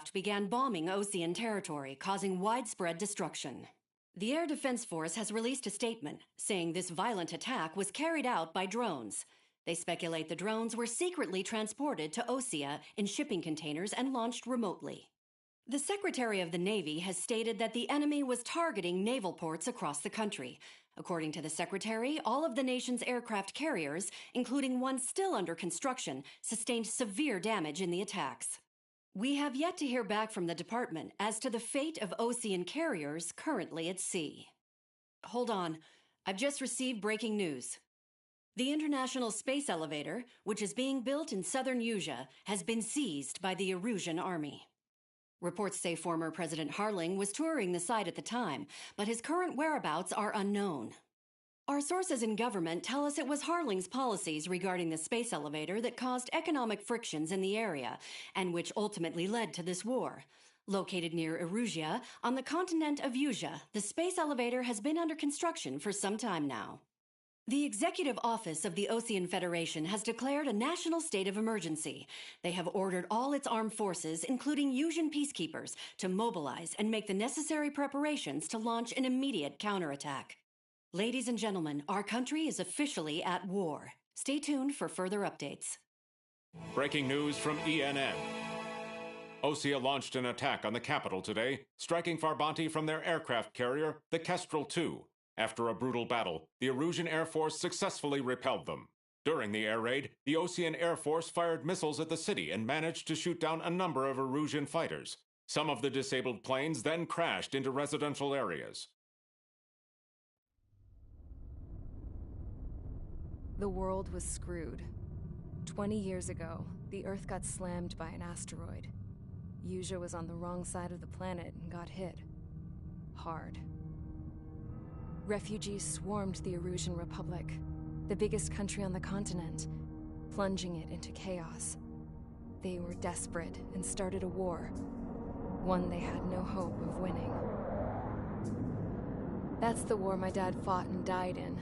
aircraft began bombing Osean territory, causing widespread destruction. The Air Defense Force has released a statement saying this violent attack was carried out by drones. They speculate the drones were secretly transported to Osea in shipping containers and launched remotely. The Secretary of the Navy has stated that the enemy was targeting naval ports across the country. According to the Secretary, all of the nation's aircraft carriers, including one still under construction, sustained severe damage in the attacks. We have yet to hear back from the department as to the fate of Osean carriers currently at sea. Hold on, I've just received breaking news. The International Space Elevator, which is being built in southern Usea, has been seized by the Erusian Army. Reports say former President Harling was touring the site at the time, but his current whereabouts are unknown. Our sources in government tell us it was Harling's policies regarding the space elevator that caused economic frictions in the area, and which ultimately led to this war. Located near Erusia, on the continent of Usea, the space elevator has been under construction for some time now. The Executive Office of the Osean Federation has declared a national state of emergency. They have ordered all its armed forces, including Usean peacekeepers, to mobilize and make the necessary preparations to launch an immediate counterattack. Ladies and gentlemen, our country is officially at war. Stay tuned for further updates. Breaking news from ENN. Osea launched an attack on the capital today, striking Farbanti from their aircraft carrier, the Kestrel II. After a brutal battle, the Erusian Air Force successfully repelled them. During the air raid, the Osean Air Force fired missiles at the city and managed to shoot down a number of Erusian fighters. Some of the disabled planes then crashed into residential areas. The world was screwed. 20 years ago, the Earth got slammed by an asteroid. Usea was on the wrong side of the planet and got hit. Hard. Refugees swarmed the Erusian Republic, the biggest country on the continent, plunging it into chaos. They were desperate and started a war, one they had no hope of winning. That's the war my dad fought and died in.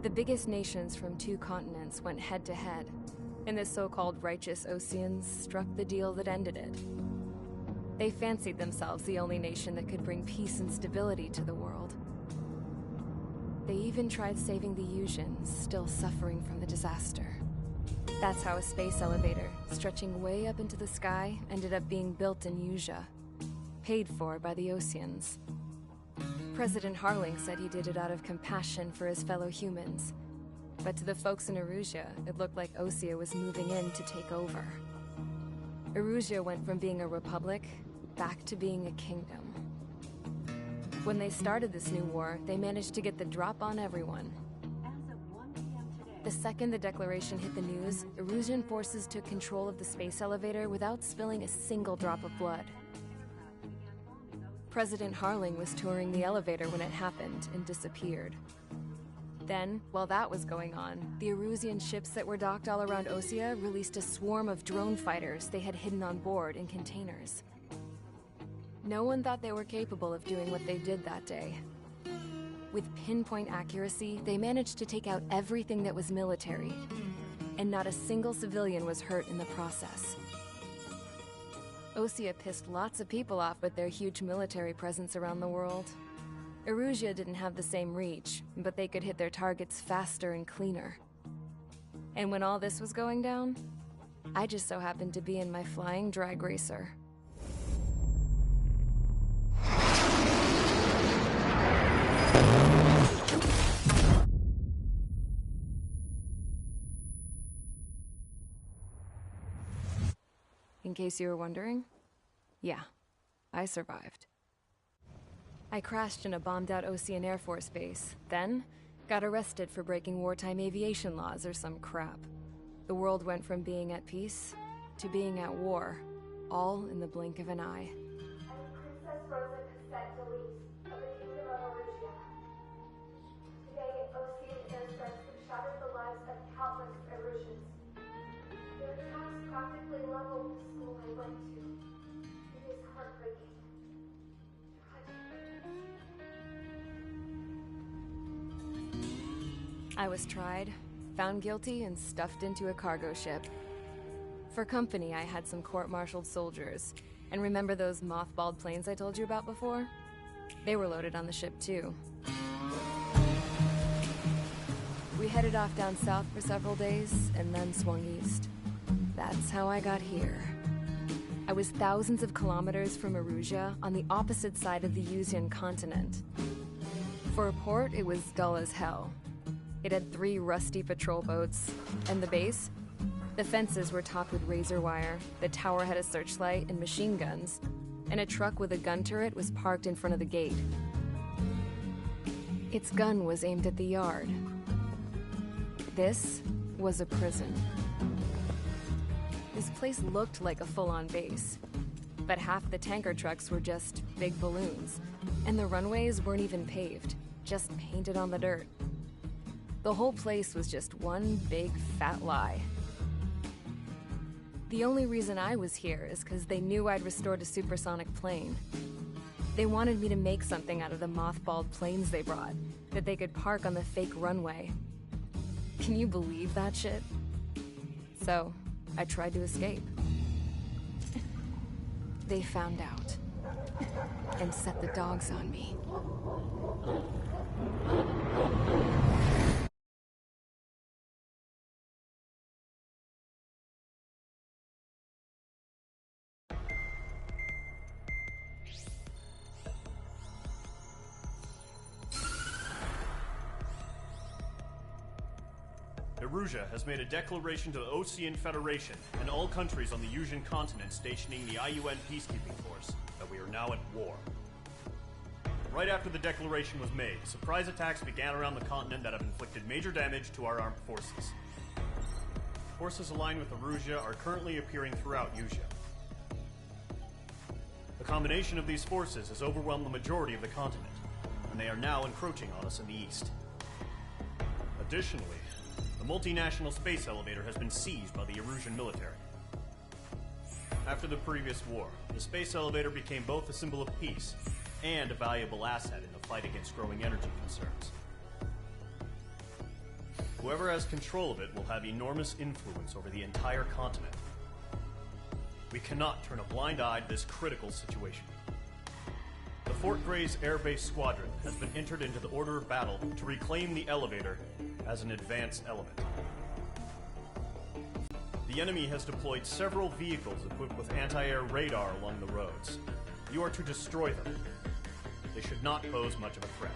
The biggest nations from 2 continents went head-to-head, and the so-called righteous Oseans struck the deal that ended it. They fancied themselves the only nation that could bring peace and stability to the world. They even tried saving the Useans, still suffering from the disaster. That's how a space elevator, stretching way up into the sky, ended up being built in Usea, paid for by the Oseans. President Harling said he did it out of compassion for his fellow humans. But to the folks in Erusia, it looked like Osea was moving in to take over. Erusia went from being a republic back to being a kingdom. When they started this new war, they managed to get the drop on everyone. The second the declaration hit the news, Erusian forces took control of the space elevator without spilling a single drop of blood. President Harling was touring the elevator when it happened and disappeared. Then, while that was going on, the Erusian ships that were docked all around Osea released a swarm of drone fighters they had hidden on board in containers. No one thought they were capable of doing what they did that day. With pinpoint accuracy, they managed to take out everything that was military, and not a single civilian was hurt in the process. Osea pissed lots of people off with their huge military presence around the world. Erusia didn't have the same reach, but they could hit their targets faster and cleaner. And when all this was going down, I just so happened to be in my flying drag racer. In case you were wondering, yeah, I survived. I crashed in a bombed-out Osean Air Force base, then got arrested for breaking wartime aviation laws or some crap. The world went from being at peace to being at war, all in the blink of an eye. Princess Rosa Cassette Delise of the Kingdom of Erusia. Today, Osean airstrikes have shattered the lives of countless Erusians. Their attacks practically leveled the school I went to. It is heartbreaking. I was tried, found guilty, and stuffed into a cargo ship. For company, I had some court-martialed soldiers. And remember those mothballed planes I told you about before? They were loaded on the ship too. We headed off down south for several days, and then swung east. That's how I got here. I was thousands of kilometers from Erusia, on the opposite side of the Yuzian continent. For a port, it was dull as hell. It had 3 rusty patrol boats, and the base? The fences were topped with razor wire, the tower had a searchlight and machine guns, and a truck with a gun turret was parked in front of the gate. Its gun was aimed at the yard. This was a prison. This place looked like a full-on base, but half the tanker trucks were just big balloons, and the runways weren't even paved, just painted on the dirt. The whole place was just one big fat lie. The only reason I was here is because they knew I'd restored a supersonic plane. They wanted me to make something out of the mothballed planes they brought, that they could park on the fake runway. Can you believe that shit? So, I tried to escape. They found out, and set the dogs on me. Erusia has made a declaration to the Ocean Federation and all countries on the Yuzian continent stationing the IUN peacekeeping force that we are now at war. Right after the declaration was made, surprise attacks began around the continent that have inflicted major damage to our armed forces. Forces aligned with Erusia are currently appearing throughout Yusia. The combination of these forces has overwhelmed the majority of the continent, and they are now encroaching on us in the east. Additionally, the multinational space elevator has been seized by the Erusian military. After the previous war, the space elevator became both a symbol of peace and a valuable asset in the fight against growing energy concerns. Whoever has control of it will have enormous influence over the entire continent. We cannot turn a blind eye to this critical situation. The Fort Gray's Air Base Squadron has been entered into the order of battle to reclaim the elevator as an advanced element. The enemy has deployed several vehicles equipped with anti-air radar along the roads. You are to destroy them. They should not pose much of a threat.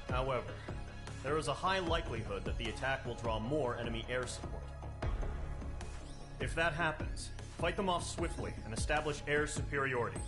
However, there is a high likelihood that the attack will draw more enemy air support. If that happens, fight them off swiftly and establish air superiority.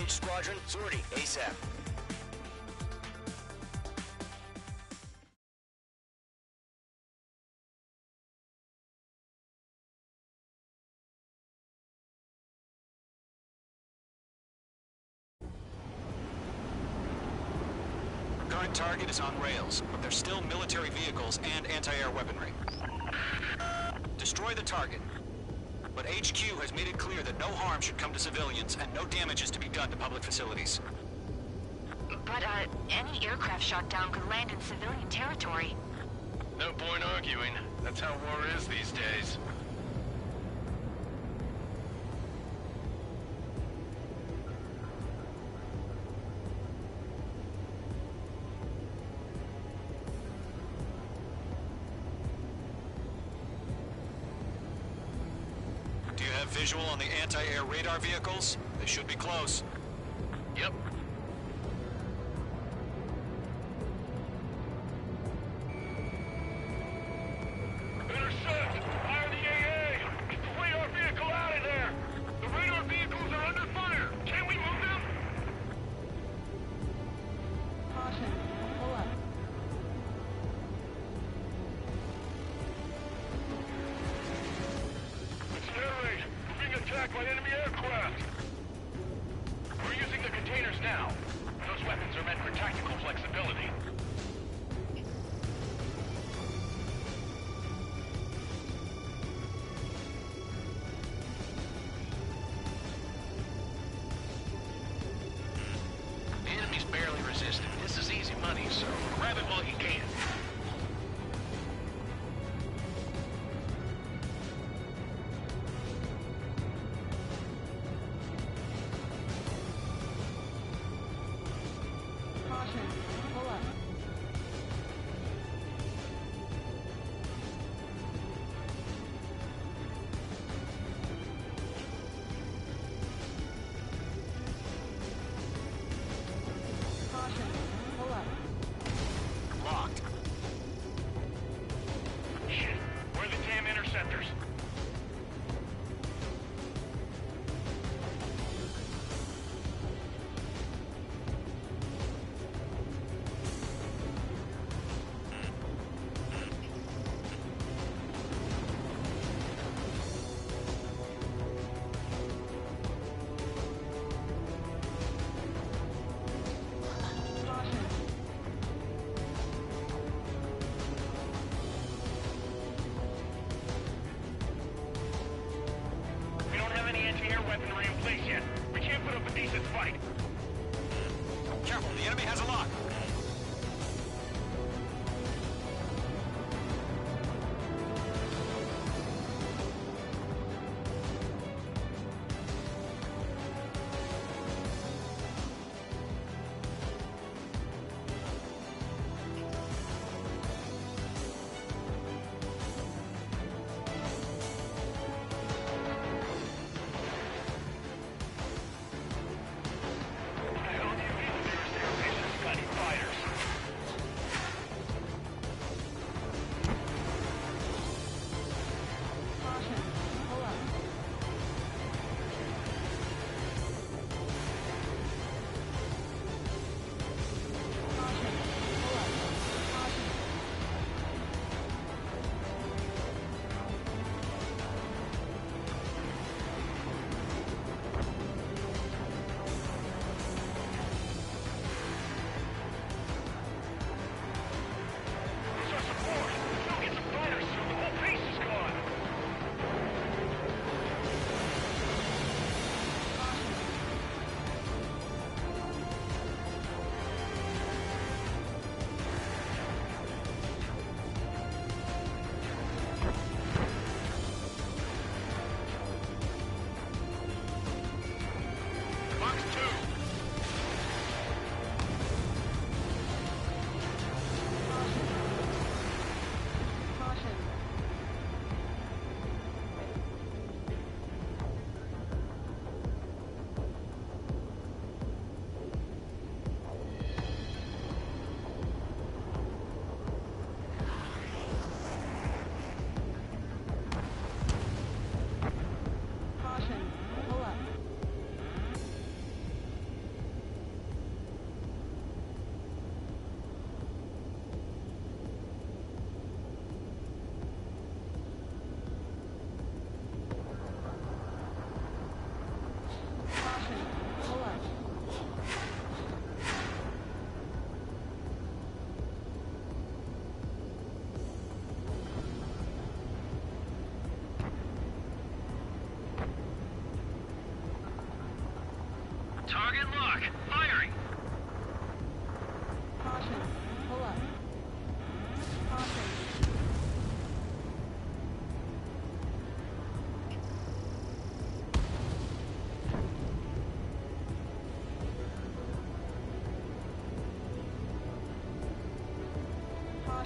Each squadron, sortie ASAP. Current target is on rails, but there's still military vehicles and anti-air weaponry. Destroy the target. But HQ has made it clear that no harm should come to civilians and no damage is to be done to public facilities. But, any aircraft shot down could land in civilian territory. No point arguing. That's how war is these days. Do you have visual on the anti-air radar vehicles? They should be close. Yep. Intercept! Fire the AA! Get the radar vehicle out of there! The radar vehicles are under fire! Can we move them? Caution. Pull up. It's air raid! We're being attacked by enemy aircraft! We're using the containers now.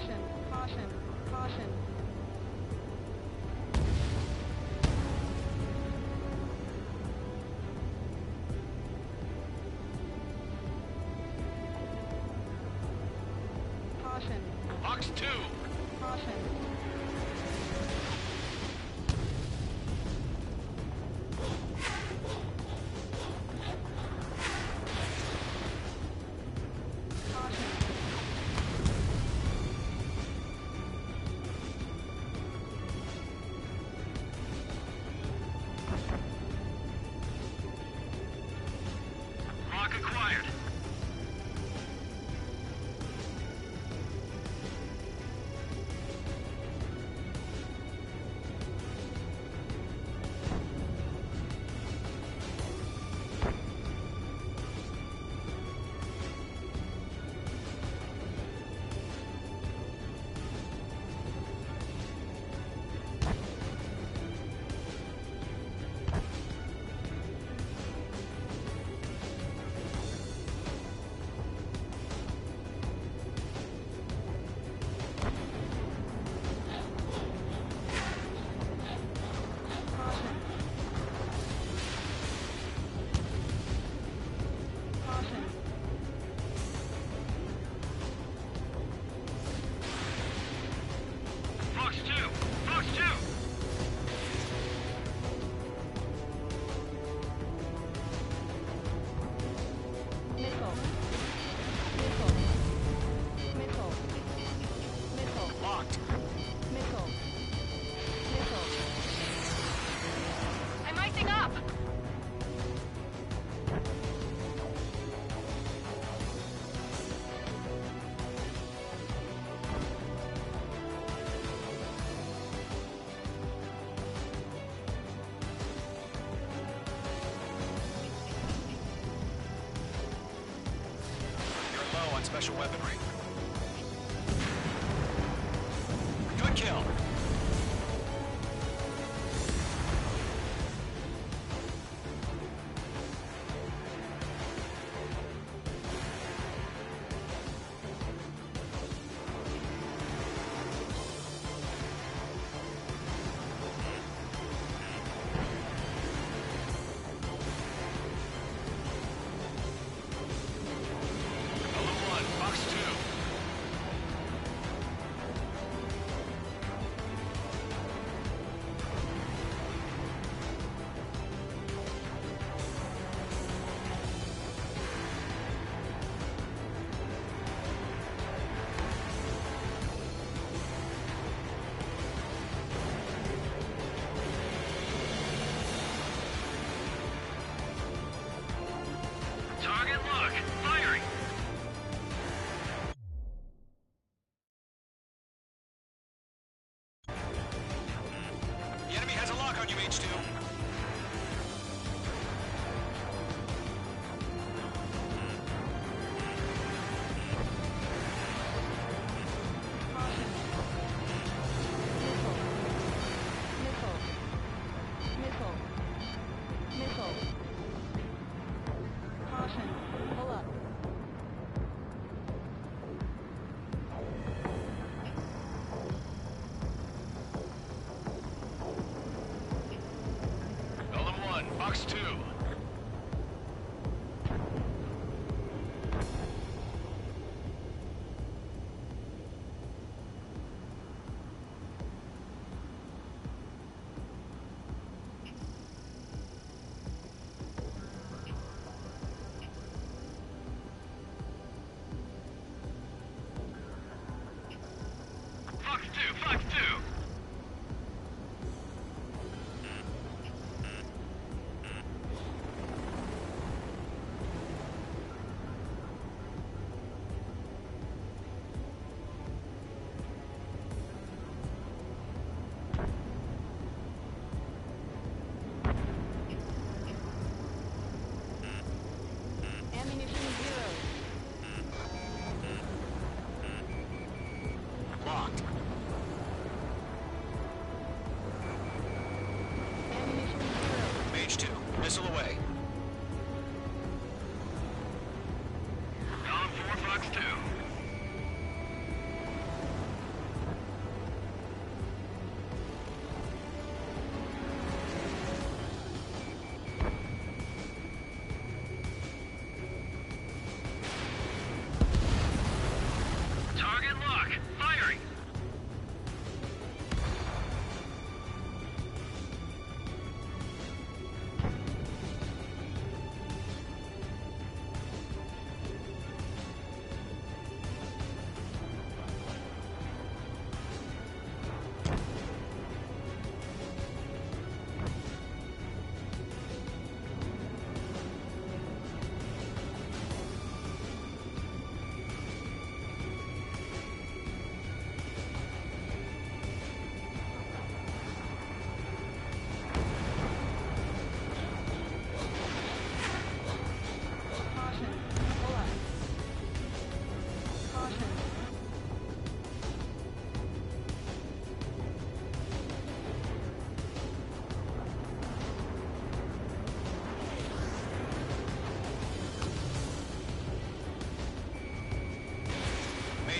Caution, caution, caution. Caution. Fox 2! Caution. Lock acquired. Fox 2! Fox 2! Missile. Missile. Missile. Missile. Locked. Missile. Missile. I'm icing up! You're low on special weaponry. Good kill. Element 1, Fox 2. Target lock. Firing. The enemy has a lock on you, H2. Caution. Missile. Missile. Missile. Missile. Caution. Pull up. Element 1, Fox 2. Fox 2, Fox 2.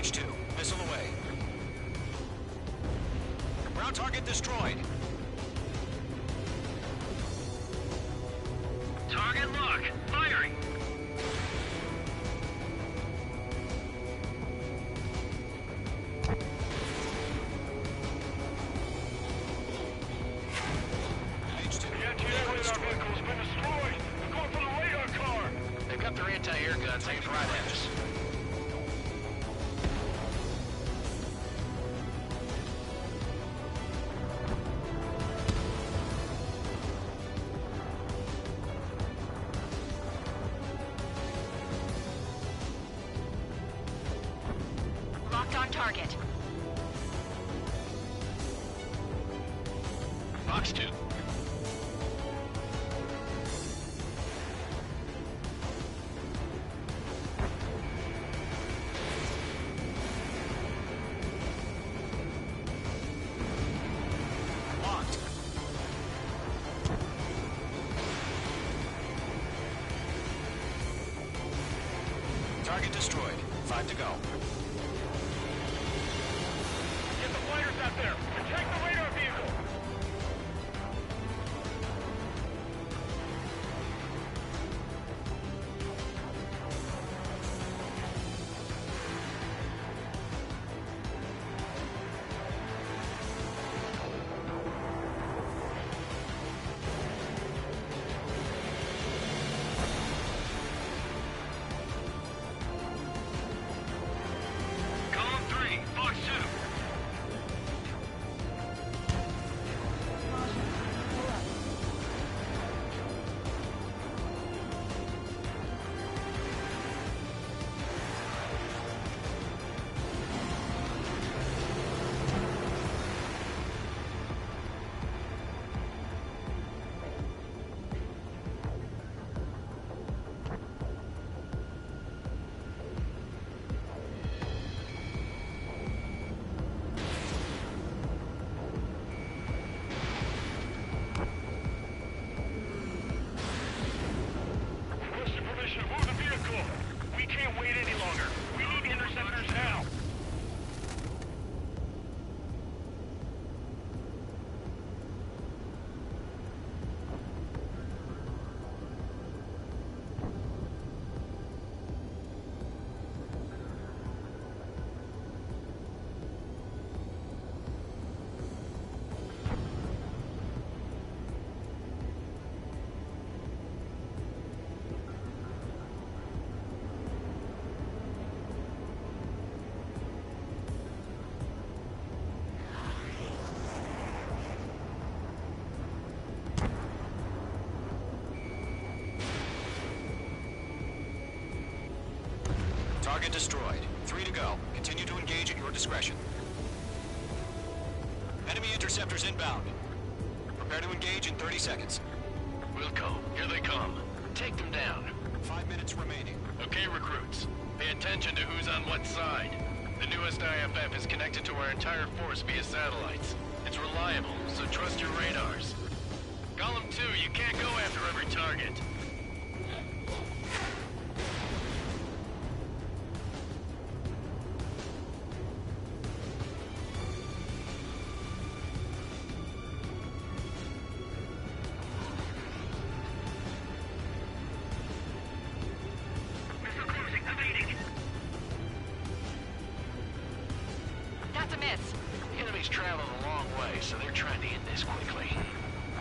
H2, missile away. Ground target destroyed. Target lock. Firing. H2. The anti-air radar vehicle's been destroyed. We're going for the radar car. They've got their anti-air guns aimed right at us. Locked on target. Box 2. Locked. Target destroyed. 5 to go. Get the fighters out there. Protect the radar vehicle. Column 3, Fox 2. Pull up. Requesting permission to move the vehicle. We can't wait any longer. We need interceptors now. Target destroyed. 3 to go. Continue to engage at your discretion. Enemy interceptors inbound. Prepare to engage in 30 seconds. Wilco, here they come. Take them down. 5 minutes remaining. Okay, recruits. Pay attention to who's on what side. The newest IFF is connected to our entire force via satellites. It's reliable, so trust your radars. Column 2, you can't go after every target. Missile cruising, evading. That's a miss. The enemy's traveled a long way, so they're trying to end this quickly.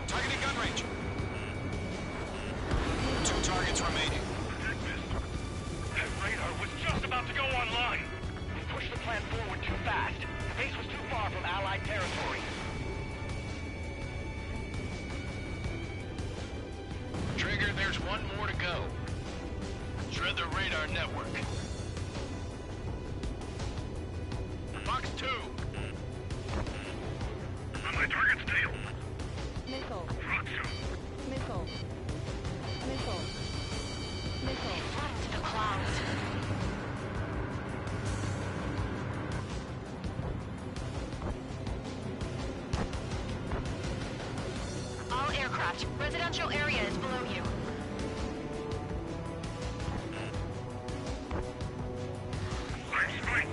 Targeting gun range. 2 targets remaining. Protect this. That radar was just about to go online. We pushed the plan forward too fast. The base was too far from Allied territory. Trigger, there's one more to go. Shred the radar network. Fox 2. On my target's tail. Missile. Fox 2. Missile. Missile. Missile. Flying to the clouds. All aircraft. Residential area is below you. Line strike.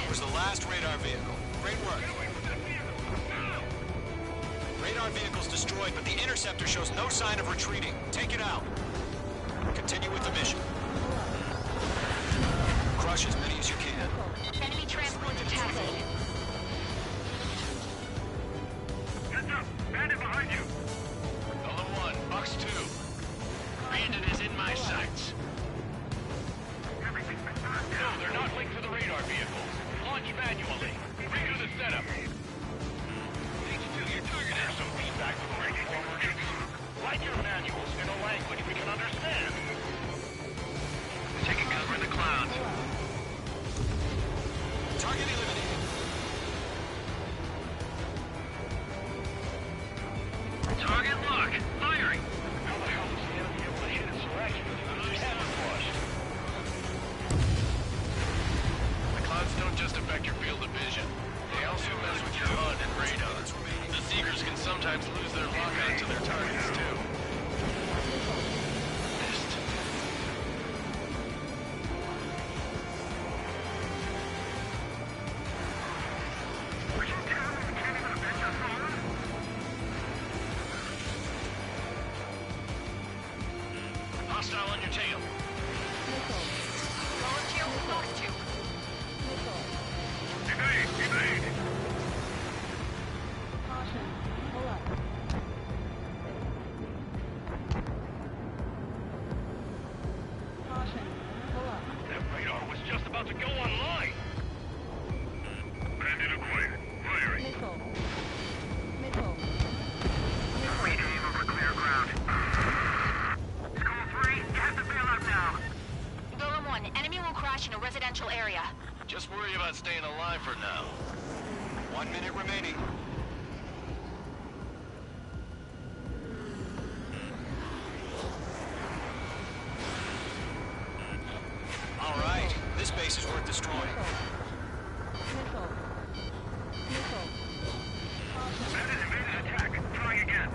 was the last radar vehicle. Great work. Radar vehicle's destroyed, but the interceptor shows no sign of retreating. Take it out. Continue with the mission. Crush as many as you can. Enemy transport detected. Heads up! Bandit behind you! Golem 1, Box 2. Bandit is in my sights. Everything's been knocked No, down. they're not linked to the radar vehicles. Launch manually. Redo the setup. H2, your target has some feedback from the forward. Write your manuals in a language we can understand. Taking cover in the clouds. Target eliminated. Target lock. Firing. How the hell is the enemy able to hit insurrection with a camouflage? The clouds don't just affect your field of vision. They also mess with your HUD and radar. The Seekers can sometimes lose their lock-on to their targets, too. Missed. Hostile on your tail. Missile. Golem 2, Box 2. Missile. Evade! Evade! Caution. Pull up. Caution. Pull up. That radar was just about to go online! Bandit acquired. Firing. Missile. Missile. Read aim over clear ground. Skull 3, you have to bail out now. Golem 1, enemy will crash in a residential area. Just worry about staying alive for now. 1 minute remaining. All right, this base is worth destroying. Missile. Missile. Caution. Bandit evaded attack. Trying again.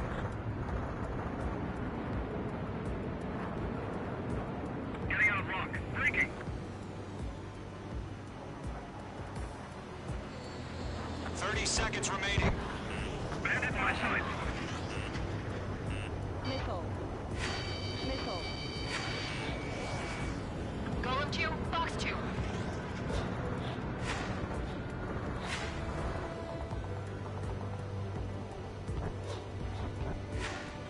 Getting out of lock. Breaking. 30 seconds remaining. Bandit my side. Missile. Missile. Golem 2, Box 2.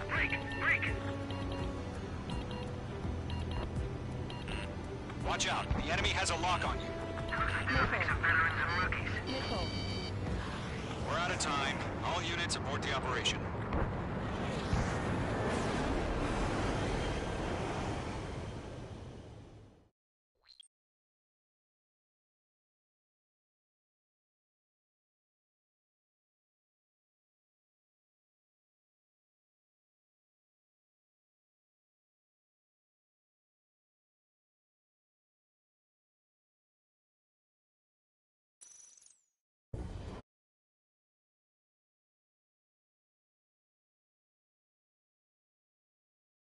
Break! Break! Watch out. The enemy has a lock on you. Veterans and rookies. Missile. We're out of time. All units abort the operation.